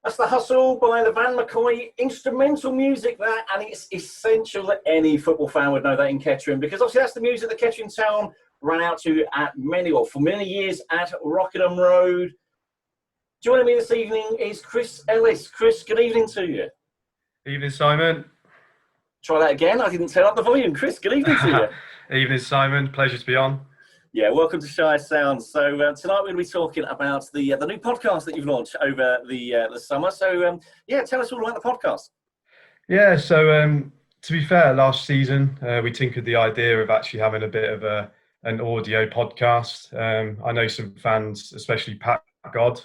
That's The Hustle by the Van McCoy. Instrumental music there, and it's essential that any football fan would know that in Kettering, because obviously that's the music that Kettering Town ran out to for many years at Rockingham Road. Joining me this evening is Chris Ellis. Chris, good evening to you. Evening, Simon. Try that again. I didn't turn up the volume. Chris, good evening to you. Evening, Simon. Pleasure to be on. Yeah, welcome to Shire Sounds. So tonight we're going to be talking about the new podcast that you've launched over the summer. So tell us all about the podcast. Yeah, so to be fair, last season we tinkered the idea of actually having a bit of an audio podcast. I know some fans, especially Pat God,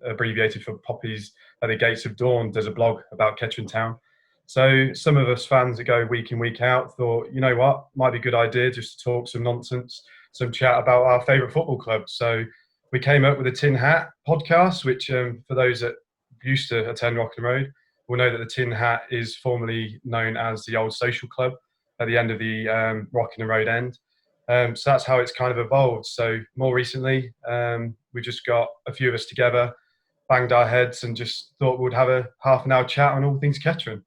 abbreviated for Poppies at the Gates of Dawn, does a blog about Kettering Town. So some of us fans that go week in, week out thought, you know what, might be a good idea just to talk some nonsense, some chat about our favourite football club. So we came up with a Tin Hat podcast, which for those that used to attend Rockingham Road will know that the Tin Hat is formerly known as the old social club at the end of the Rockingham Road end. So that's how it's kind of evolved. So more recently, we just got a few of us together, banged our heads and just thought we'd have a half an hour chat on all things Kettering.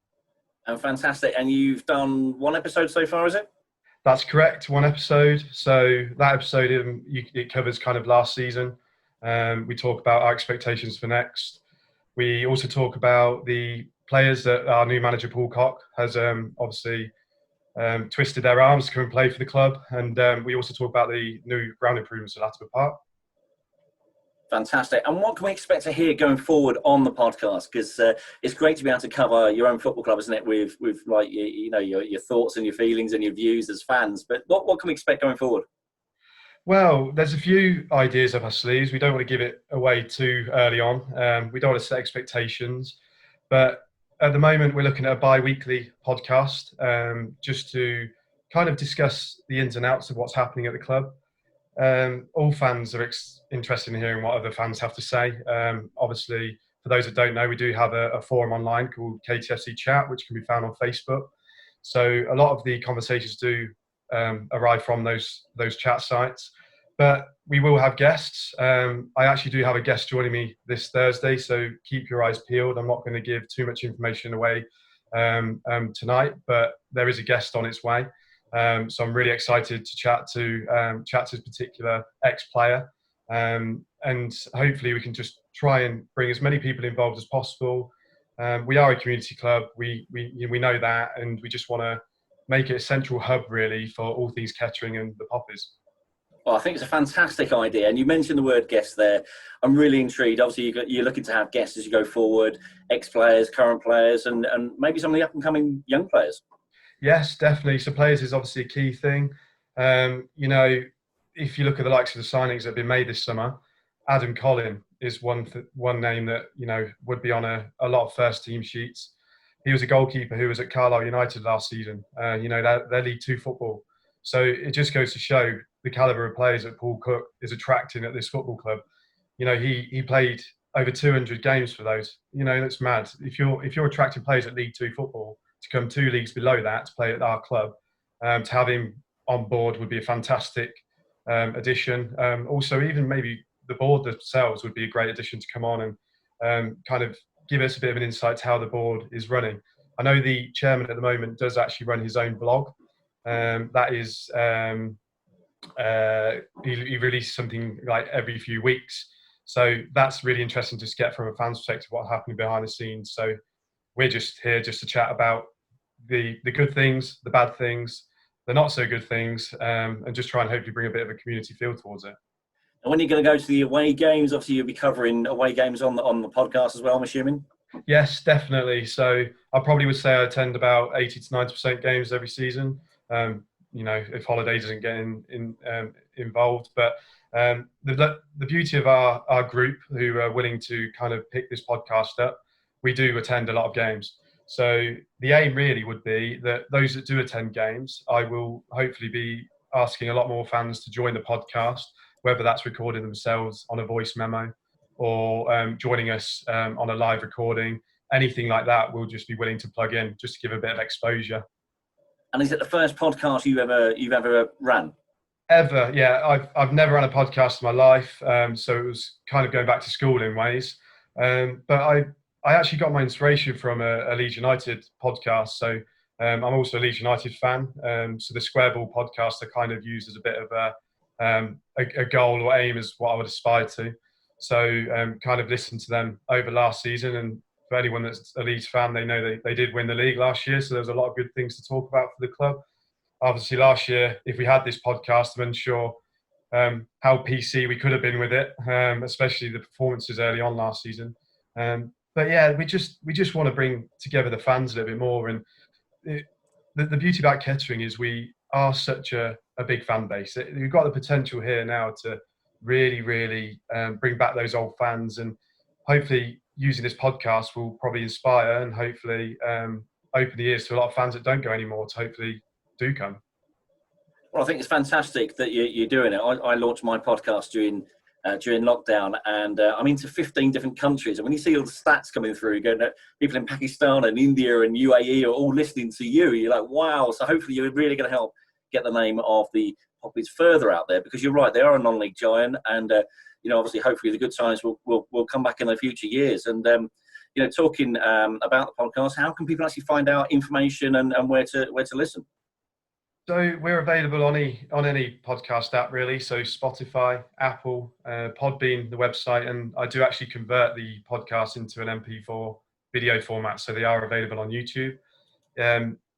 And fantastic. And you've done one episode so far, is it? That's correct, one episode. So that episode, it covers kind of last season. We talk about our expectations for next. We also talk about the players that our new manager, Paul Cox, has obviously twisted their arms to come and play for the club. And we also talk about the new ground improvements at Latimer Park. Fantastic. And what can we expect to hear going forward on the podcast? Because it's great to be able to cover your own football club, isn't it? With like your thoughts and your feelings and your views as fans. But what can we expect going forward? Well, there's a few ideas up our sleeves. We don't want to give it away too early on. We don't want to set expectations. But at the moment, we're looking at a bi-weekly podcast just to kind of discuss the ins and outs of what's happening at the club. All fans are interested in hearing what other fans have to say. Obviously, for those that don't know, we do have a forum online called KTFC Chat, which can be found on Facebook. So a lot of the conversations do arrive from those chat sites. But we will have guests. I actually do have a guest joining me this Thursday, so keep your eyes peeled. I'm not going to give too much information away tonight, but there is a guest on its way. So I'm really excited to chat to this particular ex-player, and hopefully we can just try and bring as many people involved as possible. We are a community club, we know that, and we just want to make it a central hub really for all things Kettering and the Poppies. Well, I think it's a fantastic idea, and you mentioned the word guest there. I'm really intrigued. Obviously, you're looking to have guests as you go forward, ex-players, current players, and maybe some of the up-and-coming young players. Yes, definitely. So players is obviously a key thing. If you look at the likes of the signings that have been made this summer, Adam Collin is one name that would be on a lot of first team sheets. He was a goalkeeper who was at Carlisle United last season. They're League Two football. So it just goes to show the calibre of players that Paul Cook is attracting at this football club. He played over 200 games for those. That's mad. If you're attracting players at League Two football to come 2 leagues below that to play at our club, to have him on board would be a fantastic addition. Also, even maybe the board themselves would be a great addition to come on and kind of give us a bit of an insight to how the board is running. I know the chairman at the moment does actually run his own blog. That is, he releases something like every few weeks. So that's really interesting to get from a fan's perspective what's happening behind the scenes. So we're just here just to chat about the good things, the bad things, the not so good things, and just try and hopefully bring a bit of a community feel towards it. And when you're going to go to the away games, obviously you'll be covering away games on the podcast as well, I'm assuming? Yes, definitely. So I probably would say I attend about 80 to 90% games every season. If holidays isn't getting involved. But the beauty of our group who are willing to kind of pick this podcast up, we do attend a lot of games. So the aim really would be that those that do attend games, I will hopefully be asking a lot more fans to join the podcast, whether that's recording themselves on a voice memo or joining us on a live recording. Anything like that, we'll just be willing to plug in just to give a bit of exposure. And is it the first podcast you've ever ran? Ever, yeah. I've never run a podcast in my life, so it was kind of going back to school in ways. But I actually got my inspiration from a Leeds United podcast. So I'm also a Leeds United fan. So the Square Ball podcast I kind of used as a bit of a goal or aim as what I would aspire to. So kind of listened to them over last season. And for anyone that's a Leeds fan, they know they did win the league last year. So there's a lot of good things to talk about for the club. Obviously, last year, if we had this podcast, I'm unsure how PC we could have been with it, especially the performances early on last season. But yeah, we just want to bring together the fans a little bit more. And the beauty about Kettering is we are such a big fan base. We've got the potential here now to really bring back those old fans, and hopefully using this podcast will probably inspire and hopefully open the ears to a lot of fans that don't go anymore to hopefully do come. Well, I think it's fantastic that you're doing it. I launched my podcast during lockdown, and I'm into 15 different countries. And when you see all the stats coming through, going that people in Pakistan and India and UAE are all listening to you, you're like, wow. So hopefully you're really going to help get the name of the Poppies further out there, because you're right, they are a non-league giant, and obviously, hopefully the good times will come back in the future years. And talking about the podcast, how can people actually find out information and where to listen? So we're available on any podcast app, really. So Spotify, Apple, Podbean, the website, and I do actually convert the podcast into an MP4 video format, so they are available on YouTube.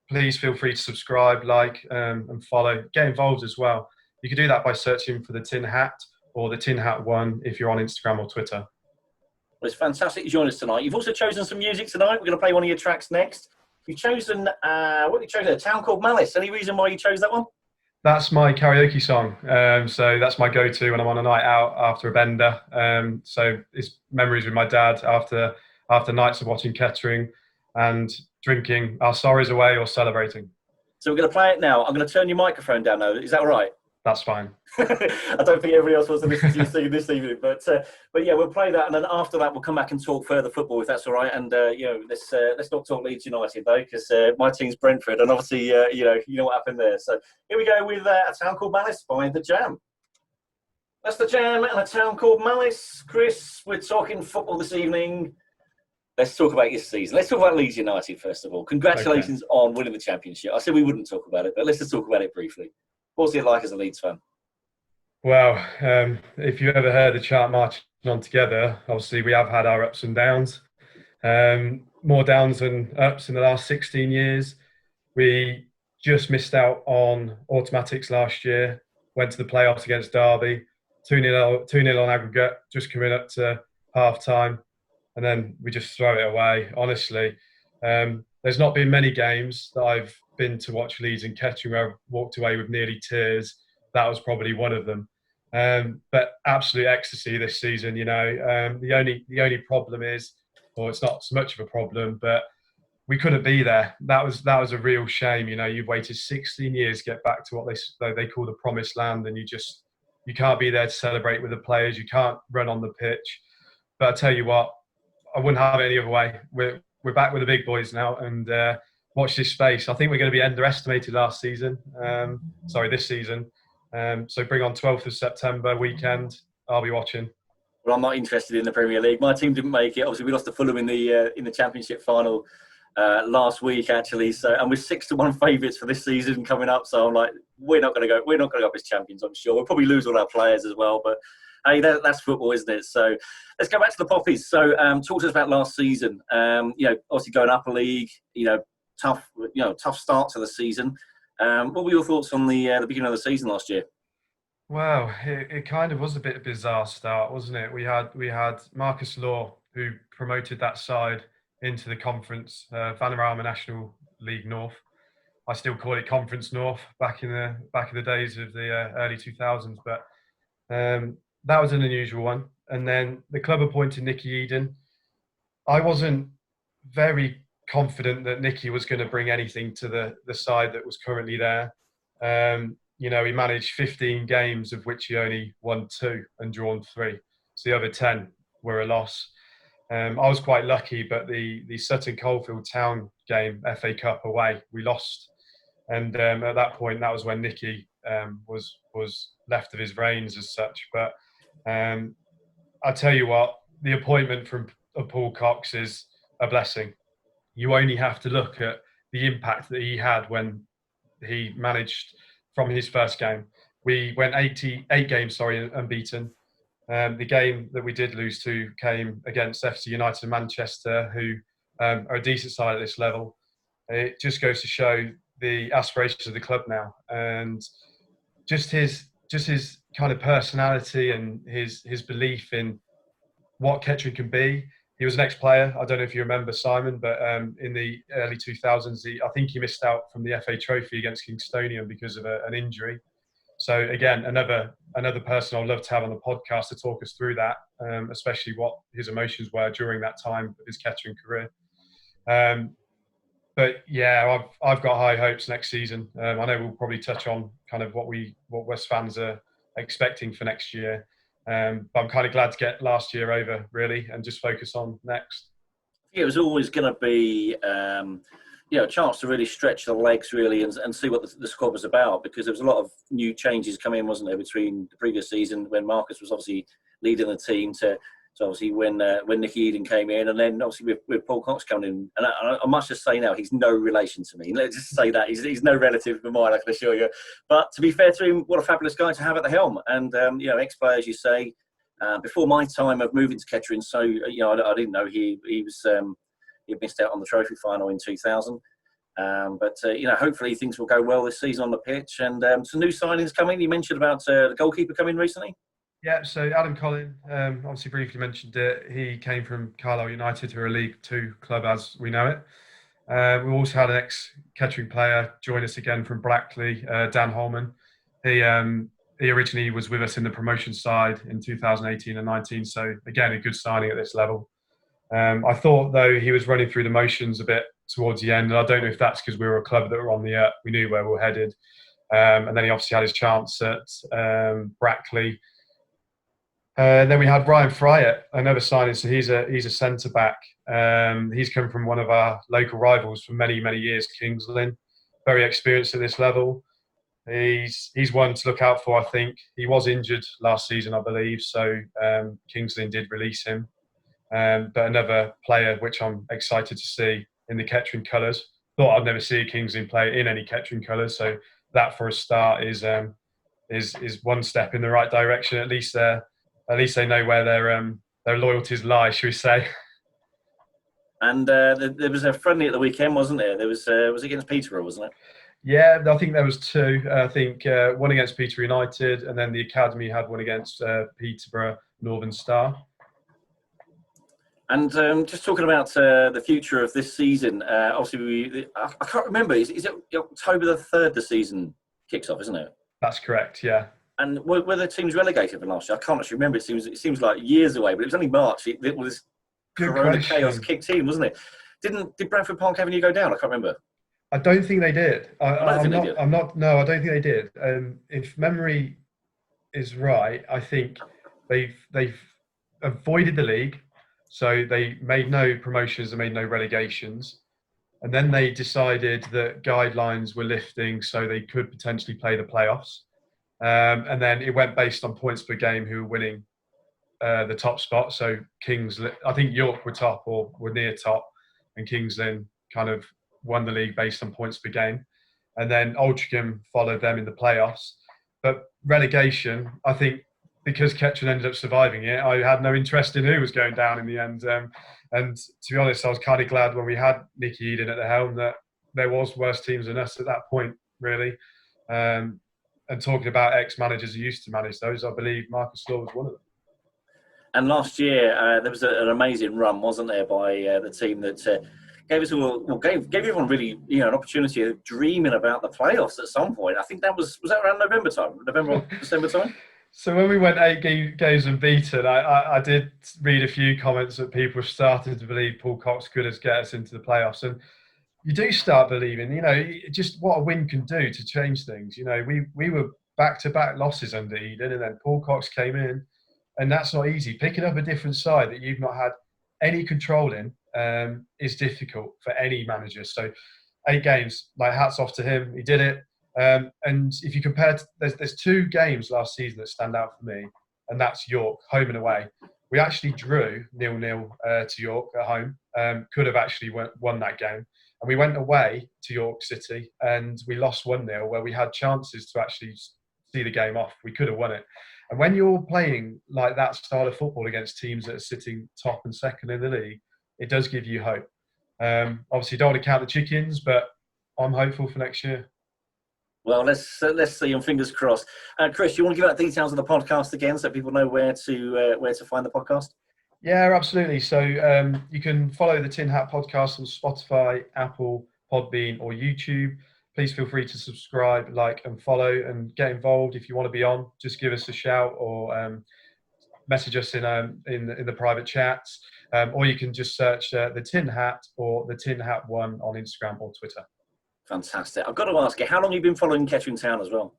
Please feel free to subscribe, like, and follow. Get involved as well. You can do that by searching for the Tin Hat or the Tin Hat One if you're on Instagram or Twitter. Well, it's fantastic you joined us tonight. You've also chosen some music tonight. We're going to play one of your tracks next. You've chosen, what have you chosen? A Town Called Malice. Any reason why you chose that one? That's my karaoke song. So that's my go-to when I'm on a night out after a bender. So it's memories with my dad after nights of watching Kettering and drinking our sorrows away or celebrating. So we're going to play it now. I'm going to turn your microphone down now. Is that all right? That's fine. I don't think everybody else wants to listen to you sing this evening, but yeah, we'll play that, and then after that, we'll come back and talk further football if that's all right. And let's not talk Leeds United though, because my team's Brentford, and obviously you know what happened there. So here we go with A Town Called Malice by The Jam. That's The Jam and A Town Called Malice. Chris, we're talking football this evening. Let's talk about your season. Let's talk about Leeds United first of all. Congratulations on winning the championship. I said we wouldn't talk about it, but let's just talk about it briefly. What's it like as a Leeds fan? Well, if you ever heard the chart marching on together, obviously we have had our ups and downs. More downs than ups in the last 16 years. We just missed out on automatics last year, went to the playoffs against Derby, 2-0 on aggregate, just coming up to half-time, and then we just throw it away, honestly. There's not been many games that I've been to watch Leeds and Kettering where I've walked away with nearly tears. That was probably one of them. But absolute ecstasy this season, The only problem is, or it's not so much of a problem, but we couldn't be there. That was a real shame. You've waited 16 years to get back to what they call the promised land, and you can't be there to celebrate with the players. You can't run on the pitch. But I tell you what, I wouldn't have it any other way. We're back with the big boys now, and watch this space. I think we're going to be underestimated this season. So bring on 12th of September weekend. I'll be watching. Well, I'm not interested in the Premier League. My team didn't make it. Obviously, we lost to Fulham in the Championship final last week, actually. So, and we're 6-1 favourites for this season coming up. So I'm like, we're not going to go up as champions. I'm sure we'll probably lose all our players as well. But hey, that's football, isn't it? So let's go back to the Poppies. So talk to us about last season. Obviously going up a league. Tough start to the season. What were your thoughts on the beginning of the season last year? Well, it kind of was a bit of a bizarre start, wasn't it? We had Marcus Law, who promoted that side into the conference, Vanarama National League North. I still call it Conference North back in the days of the early 2000s, but that was an unusual one. And then the club appointed Nicky Eaden. I wasn't very confident that Nicky was going to bring anything to the side that was currently there. He managed 15 games, of which he only won 2 and drawn 3. So the other 10 were a loss. I was quite lucky, but the Sutton Coldfield Town game, FA Cup away, we lost. And at that point, that was when Nicky was left of his reins as such. But I tell you what, the appointment from Paul Cox is a blessing. You only have to look at the impact that he had when he managed from his first game. We went 88 games, unbeaten. The game that we did lose to came against FC United Manchester, who are a decent side at this level. It just goes to show the aspirations of the club now, and just his kind of personality and his belief in what Kettering can be. He was an ex-player. I don't know if you remember, Simon, but in the early 2000s, I think he missed out from the FA Trophy against Kingstonian because of an injury. So again, another person I'd love to have on the podcast to talk us through that, especially what his emotions were during that time of his Kettering career. But yeah, I've got high hopes next season. I know we'll probably touch on kind of what West fans are expecting for next year. But I'm kind of glad to get last year over, really, and just focus on next. Yeah, it was always going to be, a chance to really stretch the legs, really, and see what the squad was about, because there was a lot of new changes coming in, wasn't there, between the previous season when Marcus was obviously leading the team to obviously when Nicky Eaden came in, and then obviously with Paul Cox coming in. And I must just say now, he's no relation to me. Let's just say that. He's no relative of mine, I can assure you. But to be fair to him, what a fabulous guy to have at the helm. And, ex-player, as you say, before my time of moving to Kettering, so, I didn't know he missed out on the trophy final in 2000. But hopefully things will go well this season on the pitch. And some new signings coming. You mentioned about the goalkeeper coming recently. Yeah, so Adam Collin, obviously briefly mentioned it. He came from Carlisle United, who are a League Two club as we know it. We also had an ex-Kettering player join us again from Brackley, Dan Holman. He originally was with us in the promotion side in 2018 and 19, so again, a good signing at this level. I thought, though, he was running through the motions a bit towards the end, and I don't know if that's because we were a club that were on the we knew where we were headed. And then he obviously had his chance at Brackley. Then we had Ryan Fryatt, another signing. So he's a centre back. He's come from one of our local rivals for many, many years, Kings Lynn. Very experienced at this level. He's one to look out for, I think. He was injured last season, I believe, so Kings Lynn did release him. But another player which I'm excited to see in the Kettering colours. Thought I'd never see a Kings Lynn player in any Kettering colours, so that for a start is one step in the right direction. At least they know where their loyalties lie, should we say? And there was a friendly at the weekend, wasn't there? There was against Peterborough, wasn't it? Yeah, I think there was two. I think one against Peterborough United, and then the academy had one against Peterborough Northern Star. And just talking about the future of this season, obviously I can't remember. Is it October the 3rd the season kicks off, isn't it? That's correct. Yeah. And were the teams relegated from last year? I can't actually remember. It seems like years away, but it was only March. It was Corona chaos kicked in, wasn't it? Did Bradford Park Avenue go down? I can't remember. I don't think they did. I don't think they did. If memory is right, I think they've avoided the league, so they made no promotions and made no relegations, and then they decided that guidelines were lifting, so they could potentially play the playoffs. And then it went based on points per game who were winning the top spot. So I think York were top or were near top, and Kings Lynn kind of won the league based on points per game. And then Altrincham followed them in the playoffs. But relegation, I think, because Kettering ended up surviving it, I had no interest in who was going down in the end. And to be honest, I was kind of glad when we had Nicky Eaden at the helm that there was worse teams than us at that point, really. And talking about ex-managers who used to manage those, I believe Marcus Law was one of them. And last year, there was an amazing run, wasn't there, by the team that gave us gave everyone really an opportunity of dreaming about the playoffs at some point. I think that was that around November time, December time. So when we went 8 games unbeaten, I did read a few comments that people started to believe Paul Cox could get us into the playoffs, and you do start believing, just what a win can do to change things. We were back-to-back losses under Eaden, and then Paul Cox came in, and that's not easy. Picking up a different side that you've not had any control in is difficult for any manager. So 8 games, hats off to him. He did it. And if you compare, there's 2 games last season that stand out for me, and that's York, home and away. We actually drew 0-0 to York at home. Could have actually won that game. And we went away to York City and we lost 1-0 where we had chances to actually see the game off. We could have won it. And when you're playing like that style of football against teams that are sitting top and second in the league, it does give you hope. Obviously, don't want to count the chickens, but I'm hopeful for next year. Well, let's see, and fingers crossed. Chris, you want to give out details of the podcast again, so people know where to find the podcast? Yeah, absolutely. So you can follow the Tin Hat Podcast on Spotify, Apple, Podbean, or YouTube. Please feel free to subscribe, like, and follow, and get involved. If you want to be on, just give us a shout or message us in the private chats, or you can just search the Tin Hat or the Tin Hat One on Instagram or Twitter. Fantastic. I've got to ask you, how long have you been following Kettering Town as well?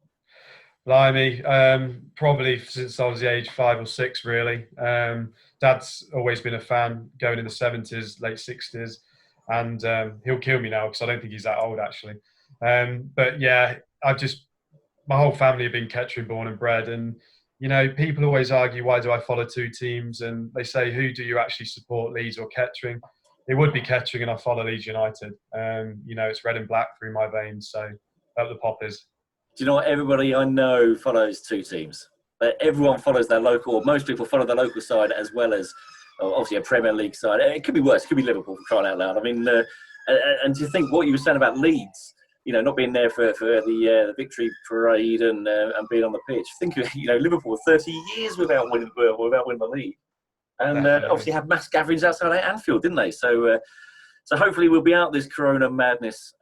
Blimey, probably since I was the age 5 or 6, really. Dad's always been a fan, going in the 70s, late 60s, and he'll kill me now because I don't think he's that old, actually. But yeah, my whole family have been Kettering born and bred, and you know, people always argue, why do I follow 2 teams? And they say, who do you actually support, Leeds or Kettering? It would be Kettering, and I follow Leeds United. You know, it's red and black through my veins, so up the Poppers. Do you know what? Everybody I know follows 2 teams. Everyone follows their local, or most people follow their local side as well as obviously a Premier League side. It could be worse. It could be Liverpool, for crying out loud. I mean, and to think what you were saying about Leeds, you know, not being there for the victory parade and being on the pitch. Think of, you know, Liverpool 30 years without winning the league, and obviously had mass gatherings outside Anfield, didn't they? So hopefully we'll be out of this Corona madness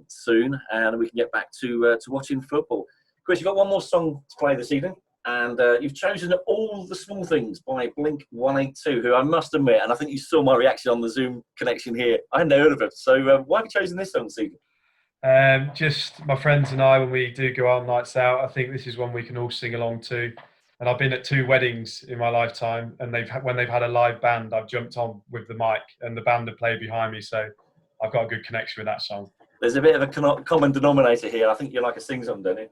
soon, and we can get back to watching football. Chris, you've got one more song to play this evening, and you've chosen All the Small Things by Blink-182, who I must admit, and I think you saw my reaction on the Zoom connection here, I hadn't heard of it. So why have you chosen this song this evening? Just my friends and I, when we do go out nights out, I think this is one we can all sing along to. And I've been at 2 weddings in my lifetime, and when they've had a live band, I've jumped on with the mic, and the band have played behind me, so I've got a good connection with that song. There's a bit of a common denominator here. I think you like a sing-song, don't you?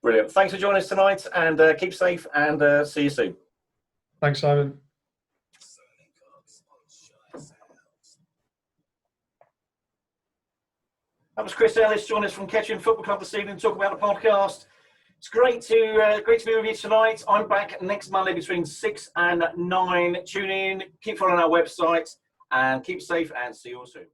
Brilliant. Thanks for joining us tonight, and keep safe, and see you soon. Thanks, Simon. That was Chris Ellis joining us from Kettering Football Club this evening to talk about the podcast. It's great to be with you tonight. I'm back next Monday between 6 and 9. Tune in, keep following our website, and keep safe, and see you all soon.